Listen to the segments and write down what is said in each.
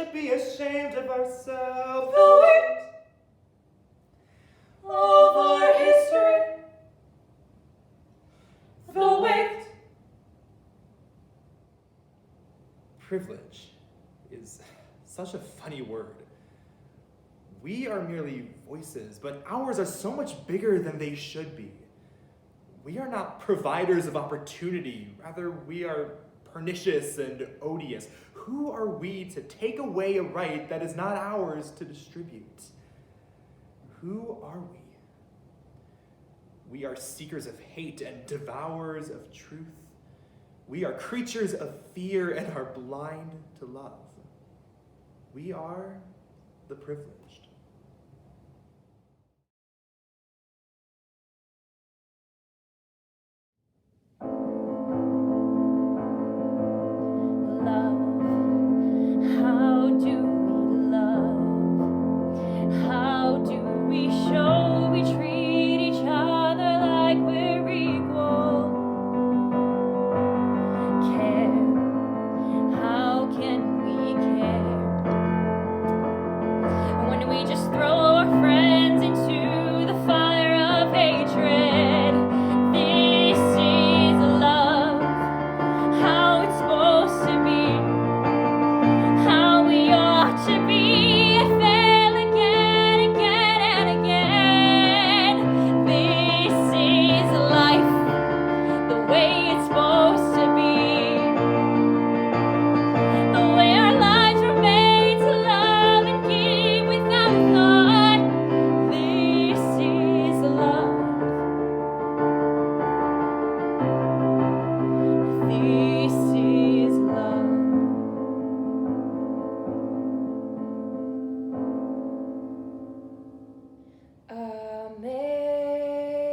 should be ashamed of ourselves. The weight of our history. The weight. Privilege is such a funny word. We are merely voices, but ours are so much bigger than they should be. We are not providers of opportunity, rather we are pernicious and odious. Who are we to take away a right that is not ours to distribute? Who are we? We are seekers of hate and devourers of truth. We are creatures of fear and are blind to love. We are the privileged.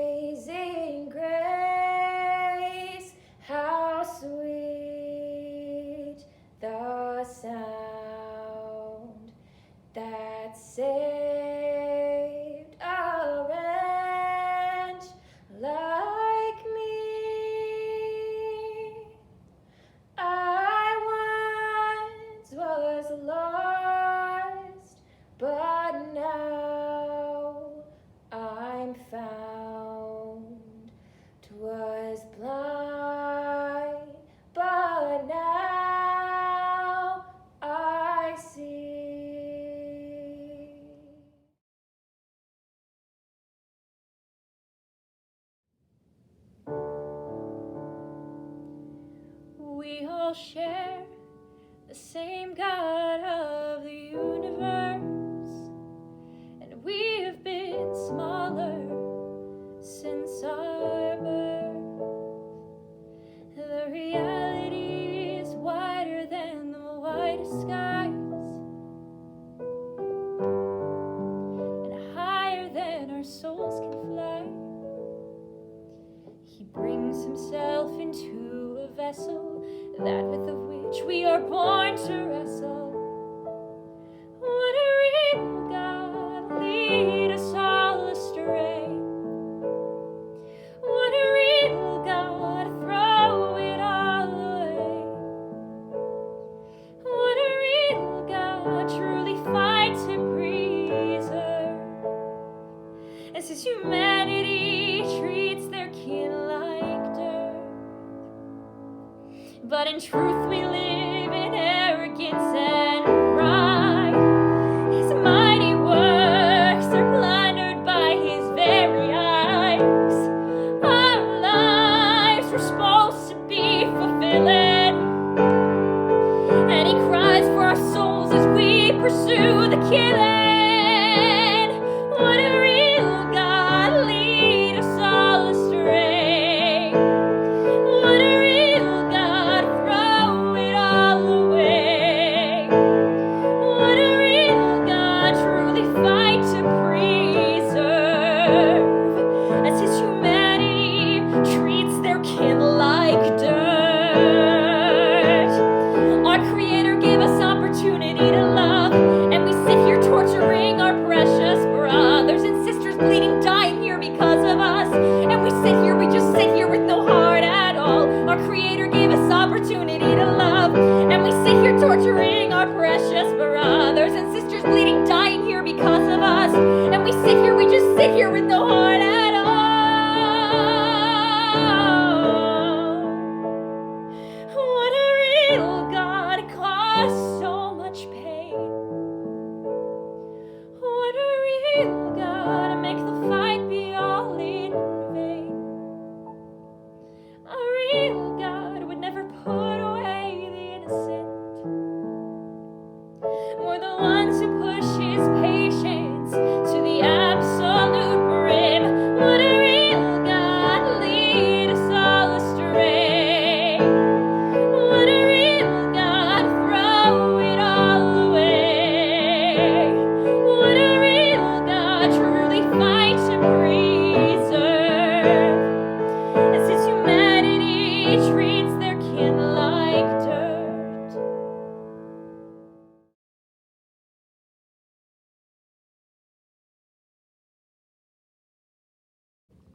Amazing grace, how sweet the sound that saved a wretch like me. I once was lost, but now I'm found. 'Twas blind, but now I see. We all share the same God of the universe, and we have been smaller since our birth. The reality is wider than the widest skies, and higher than our souls can fly. He brings himself into a vessel, that with of which we are born to wrestle. What a real God, lead us all astray. What a real God, throw it all away. What a real God, truly fight to preserve, as his humanity treats their kin like dirt. But in truth we live in arrogance and pride. His mighty works are plundered by his very eyes. Our lives were supposed to be fulfilling, and he cries for our souls as we pursue the killing. What a real God, lead us all astray. What a real God, throw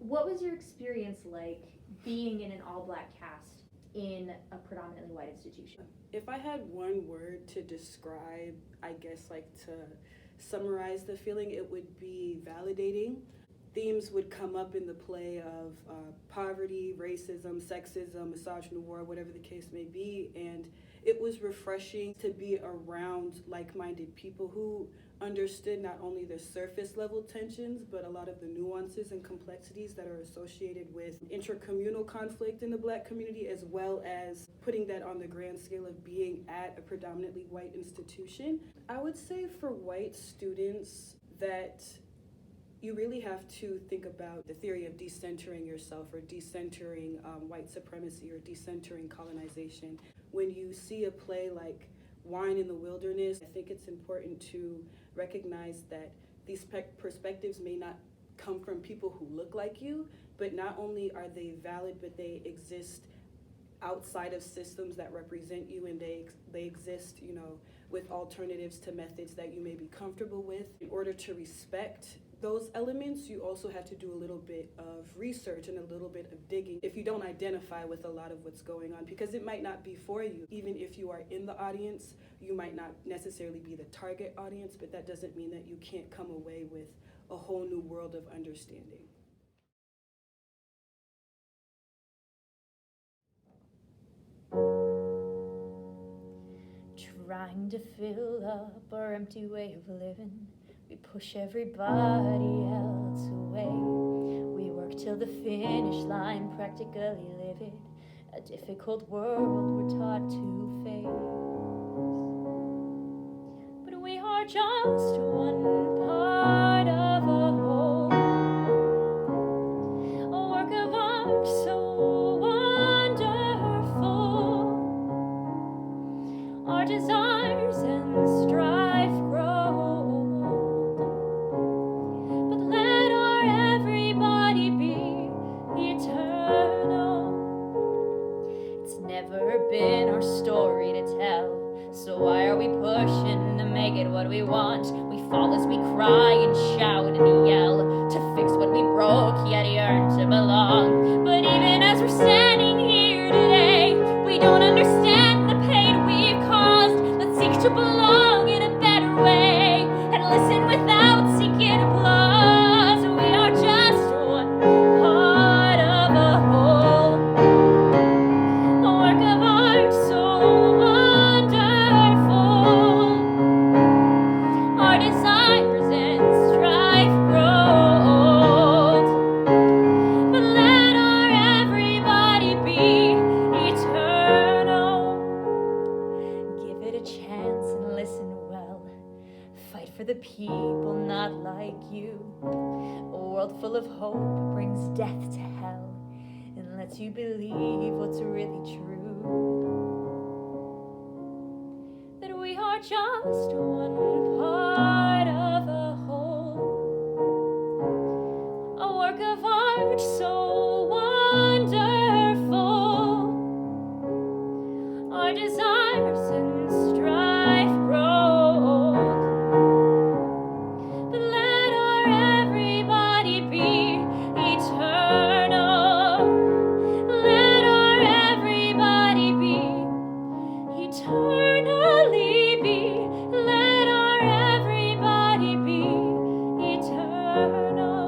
what was your experience like being in an all-black cast in a predominantly white institution? If I had one word to describe, I guess like to summarize the feeling, it would be validating. Themes would come up in the play of poverty, racism, sexism, misogynoir, whatever the case may be, and it was refreshing to be around like-minded people who understood not only the surface level tensions, but a lot of the nuances and complexities that are associated with intercommunal conflict in the Black community, as well as putting that on the grand scale of being at a predominantly white institution. I would say for white students that you really have to think about the theory of decentering yourself or decentering white supremacy or decentering colonization. When you see a play like Wine in the Wilderness, I think it's important to recognize that these perspectives may not come from people who look like you, but not only are they valid, but they exist outside of systems that represent you, and they exist, with alternatives to methods that you may be comfortable with. In order to respect those elements, you also have to do a little bit of research and a little bit of digging if you don't identify with a lot of what's going on, because it might not be for you. Even if you are in the audience, you might not necessarily be the target audience, but that doesn't mean that you can't come away with a whole new world of understanding. Trying to fill up our empty way of living, we push everybody else away. We work till the finish line, practically live it, a difficult world we're taught to face. But we are just one part of a whole, a work of art so wonderful. Our desires and strife grow, but let our everybody be eternal. It's never been our story to tell, so why are we pushing to make it what we want? We fall as we cry and shout and yell to fix what we broke, yet yearn to belong. But even as we're standing here today, we don't understand the pain we've caused. Let's seek to belong in a better way and listen without seeking applause. We are just one part of a whole, a work of art so wonderful. Our desires and strife grow, but let our everybody be eternal. Give it a chance and listen well. Fight for the people not like you. A world full of hope brings death to hell and lets you believe what's really true. That we are just one part of a whole, a work of art so wonderful. Our desires and strife grow, but let our everybody be eternal. Let our everybody be eternally be. Let our everybody be eternal.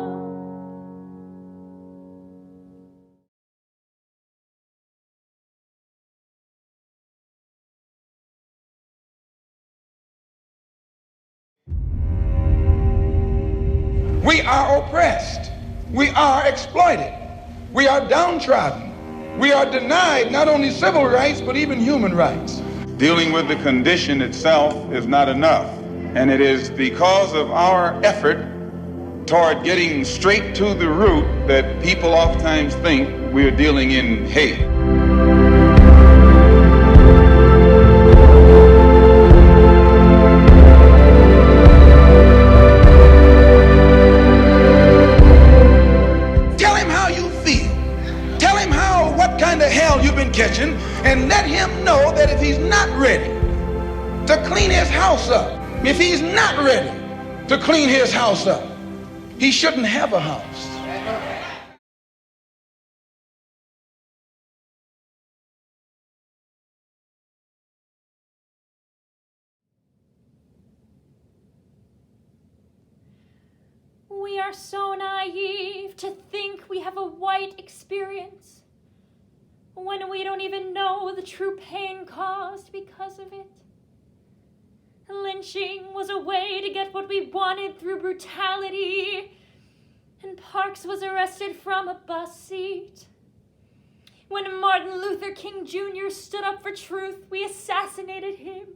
We are oppressed. We are exploited. We are downtrodden. We are denied not only civil rights, but even human rights. Dealing with the condition itself is not enough. And it is because of our effort toward getting straight to the root that people oftentimes think we're dealing in hate. Tell him how you feel. Tell him what kind of hell you've been catching, and let him know that if he's not ready to clean his house up, if he's not ready to clean his house up, he shouldn't have a house. are so naive to think we have a white experience when we don't even know the true pain caused because of it. Lynching was a way to get what we wanted through brutality, and Parks was arrested from a bus seat. When Martin Luther King Jr. stood up for truth, we assassinated him,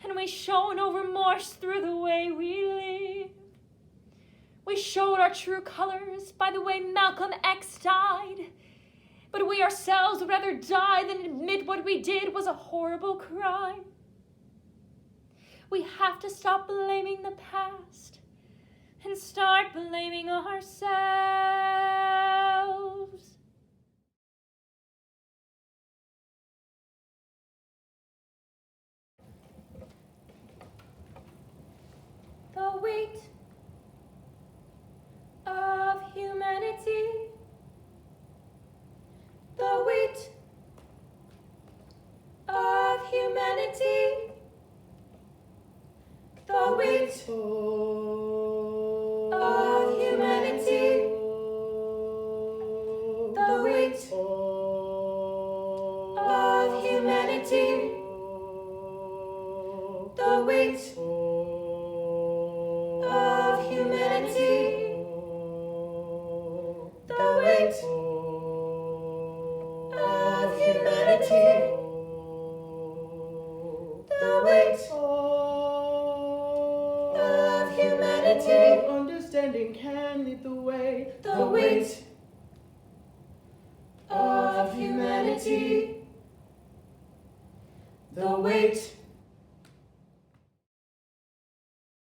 and we show no remorse through the way we live. We showed our true colors by the way Malcolm X died, but we ourselves would rather die than admit what we did was a horrible crime. We have to stop blaming the past and start blaming ourselves. The weight of humanity. The weight of humanity. The weight of humanity. The weight of humanity. The weight of humanity. The weight of humanity. The weight of humanity. Understanding can lead the way. The weight of humanity. The weight